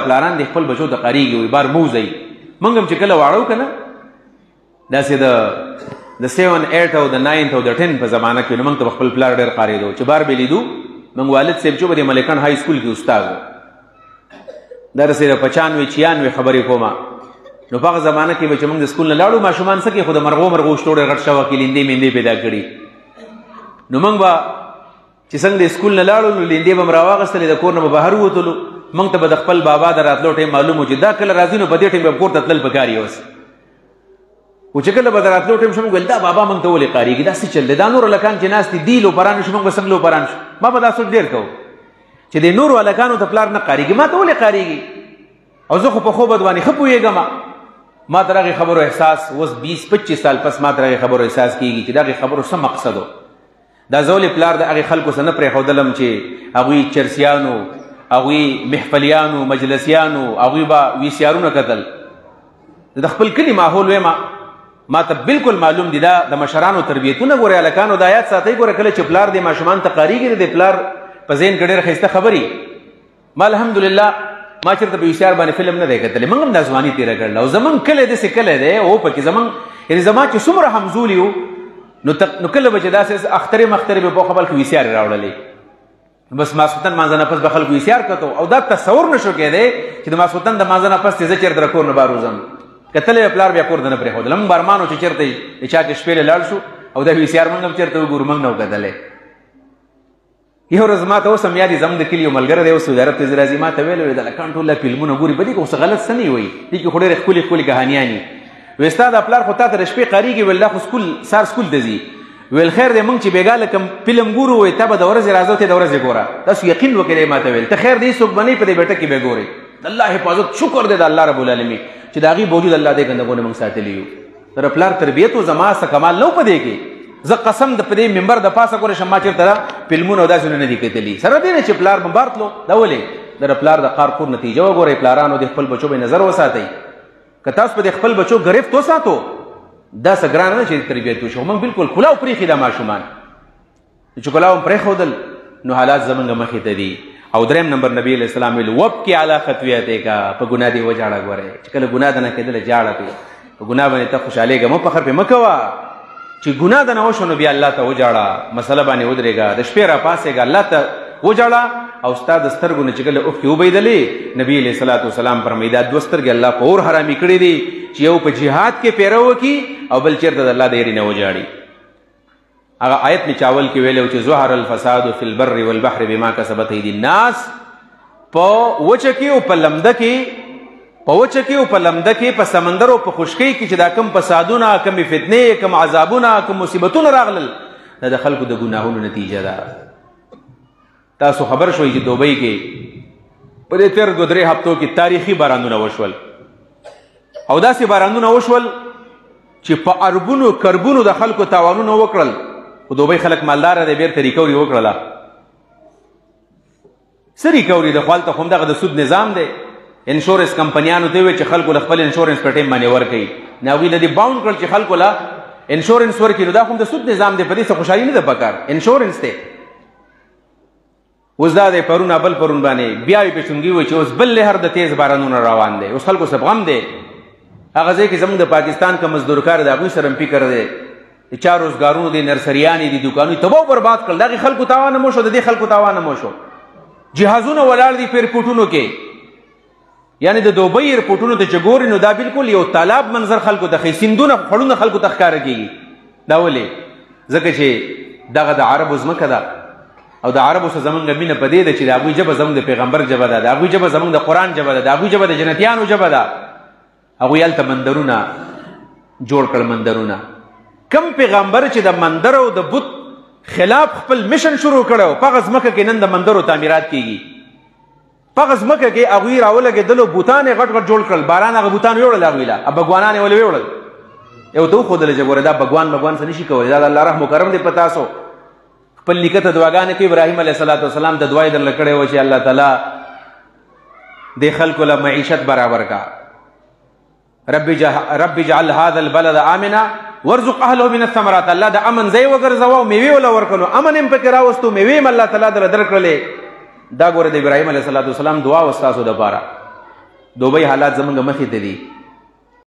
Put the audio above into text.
پلاران د خپل بچو ته قاریږي وي بار موزئ موږ هم چې کله واړو که نه داسې د 7 8 او د 9 او د 10 په زمانه کې نو موږ ته خپل پلار ډېر قاریدو چې بار به لیدو موږ والد صاحب چې به د ملکان های سکول کې استاد و دا رسې د 95 96 خبرې کومه نو په هغه زمانه کې به چې موږ د سکول نه لاړو ماشومان څه کې خو د مرغو شټوړې غټ شوه کې لیندې میندې پیدا کړي نو موږ به چې څنګه د سکول نه لاړو نو لیندې به م راواغېستلې د کور نه به بهر ووتلو موږ ته به د خپل بابا د راتلو ټایم معلوم و چې دا کله راځي نو په دې ټایم به کور ته تلل پکار یې اوس خو چې کله به د راتلو ټایم شو موږ ویل دا بابا موږ ته ولې قاریږي دا څه چل دی دا نور هلکان چې ناست دي دی لوپران شو موږ به څنګه لوپران شو ما به دا سوچ ډېر کوو چې د نورو هلکانو ته پلار نه قاریږي ما ته ولې قاریږي او زه خو په خوب باندې ښه پوهېږم ما تر هغې خبرو احساس اوس 20-25 سال پس ما تر هغې خبرو احساس کېږي چې د هغې خبرو څه مقصد و دا زه ولې پلار د هغې خلکو څه نه پرېښودلم چې هغوی چرسیانو هغوی محفلیانو مجلسیانو هغوی به ویسیارونه کتل د خپل کلي ماحول ویم ما ته بالکل معلوم دي دا د مشرانو تربیتونه ګورئ هلکانو د آیات ساتئ ګوره کله چې پلار د ماشومان ته قاریږي د پلار په ذهن کې ډېر ښایسته خبرې ما الحمدلله ما چېرته په ویسیار باندې فلم نه دی کتلی موږ هم دا ځواني تېره کړله او زموږ کلی داسې کلی دی او پکې زموږ یعنې زما چې څومره همزولي وو نو کله به چې داسې اخترې مخترې به په خپل کې ویسیار یې راوړلې بس ماسخوتن مانځه نه پس به خلکو ویسیار کتو او دا تصور نه شو کېدی چې د ماسخوتن د مانځه نه پس چې زه چېرته د کور نه بار وځم کتلی پلار بیا کور ته نه پرېښودل موږ بارمانو چې چېرته د چا کې شپېلې لاړ شو او دا ویسیار موږ هم چېرته وګورو موږ نه و کتلی یو ورځ ما ته اوس هم یاد دي زموږ د کلي یو ملګری دی اوس سعودي عرب ته زه راځي ما ته ویلی وی د هلکان ټول دا فلمونه ګوري په دې کې اوس غلط څه نه وي دې کې خو ډېرې ښکلې ښکلې کهانیان دي وی ستا دا پلار خو تا ته د شپې قاریږي ویل دا خو سار سکول ته ځي ویل خیر دی موږ چې بېګا لکه فلم ګورو وایي ته به د ورځې راځه ته د ورځې ګوره داسې یقین وکړی ما ته ویل ته خیر دی څوک به نه په دې بیټه کې به ګورې د الله حفاظت شکر دی د الله رب العالمین چې د هغې باوجود الله دې ګندګونه موږ ساتلي یو در پلار تربیت و زما څه کمال نه و په دې کې زه قسم د په دې ممبر د پاسه ګورې شم ما چېرته فلمونه او داسې نه دي کتلي سره دې نه چې پلار ممبر تلو دا ولې در پلار د کار کور نتیجه وګورئ پلارانو د خپل بچو به نظر وساتئ که تاسو په د خپل بچو ګرفت وساتو دا څه ګرانه نه چې تربیت وشي خو موږ بالکل کلاو پرېښي دا ماشومان چې کلاو هم پرېښودل نو حالات زموږ مخې ته دي او دریم نمبر نبی علیه السلام ویل وبکې علی خطویتک په ګناه دې وجاړه ګورئ چې کله ګناه د نه کېدله جاړه پې په ګناه باندې ته خوشحالېږه مه فخر پې مه کوه چې ګناه د نه وشو نو بیا الله ته وجاړه مسله باندې ودرېږه د شپې راپاڅېږه الله ته وجاړه او ستا د سترګو نه چې کله اوښکې وبهېدلې نبي علیه صلات وسلام فرمایي دا 2 سترګې الله په اور حرامي کړي دي چې یو په جهاد کې پیره وکړي او بل چېرته د الله د یېرې نه وجاړي هغه آیت مې چاول کې ویلی چې ظهر الفساد فی البر والبحر بما کسبت ایدي الناس په وچه کې او په لمده کې په سمندر او په خشکۍ کې چې دا کم فسادونه کمې فتنې کم عذابونه کم مصیبتونه راغلل دا د خلکو د ګناهونو نتیجه ده تاسو خبر شوئ چې دوبۍ کې په دې تېر 2-3 هفتو کې تاریخي بارانونه وشول او داسې بارانونه وشول چې په اربونو کربونو د خلکو تاوانونه وکړل خو دوبۍ خلک مالداره دی بیرته ریکوري وکړله څه ریکوري د خو هلته خو همدغه د سود نظام دی انشورنس کمپنیانو ته وویل چې خلکو له خپل انشورنس په ټایم باندې ورکوي نو هغوی له دې باونډ کړل چې خلکو له انشورنس ورکړي نو دا خو د سود نظام دی په دې څه خوشحالي نه ده پکار انشورنس دی اوس دا دی پرون بل پرون باندې بیا یې پیشنګي وایي چې اوس بل لهر د تیز بارانونه روان دی اوس خلکو سب غم دی هغه ځای کې زموږ د پاکستان که مزدور کار دی هغوی سره هم فکر دی د چا روزګارونو دی نرسریانې دي دوکانونه تباه برباد کړل د هغې خلکو تاوان هم وشو د دې خلکو تاوان هم وشو جهازونه ولاړ دي په ایرپورټونو کې یعنی د دوبۍ ایرپورټونو ته چې ګورې نو دا بالکل یو تالاب منظر خلکو ته ښیي سیندونه خړونه خلکو ته ښکاره کېږي دا ولې ځکه چې دغه د عربو ځمکه ده او د عربو سره زمونږ مینه په دې ده چې د هغوی ژبه زمونږ د پیغمبر ژبه ده د هغوی ژبه زمونږ د قرآن ژبه ده د هغوی ژبه د جنتیانو ژبه ده هغوی هلته مندرونه جوړ کړل مندرونه کم پیغمبر چې د مندر او د بت خلاف خپل مشن شروع کړی په هغه ځمکه کې نن د مندرو تعمیرات کېږي په هغه ځمکه کې هغوی راولګېدلو بوتان یې غټ غټ جوړ کړل باران هغه بوتان ویوړل هغوی له بګوانان یې ولې ویوړل یو ته وښودله چې ګوره دا بګوان څه نشي کولی دا د الله رحم و کرم دی په تاسو خپل نیکه ته دعاګانې کوي ابراهیم علیه صلات وسلام ته دعا یې درله کړې وه چې الله تعالی دې خلکو له معیشت برابر کا رب اجعل هذا البلد آمنا وارزق اهله من الثمرات الله د امن ځای وګرځوه او میوې وله ورکړو امن هم پکې راوستو میوې هم الله تعالی درله درکړلې دا ګوره د ابراهیم علیه صلات وسلام دعا وه ستاسو دپاره دوبۍ حالات زمونږ مخې ته دي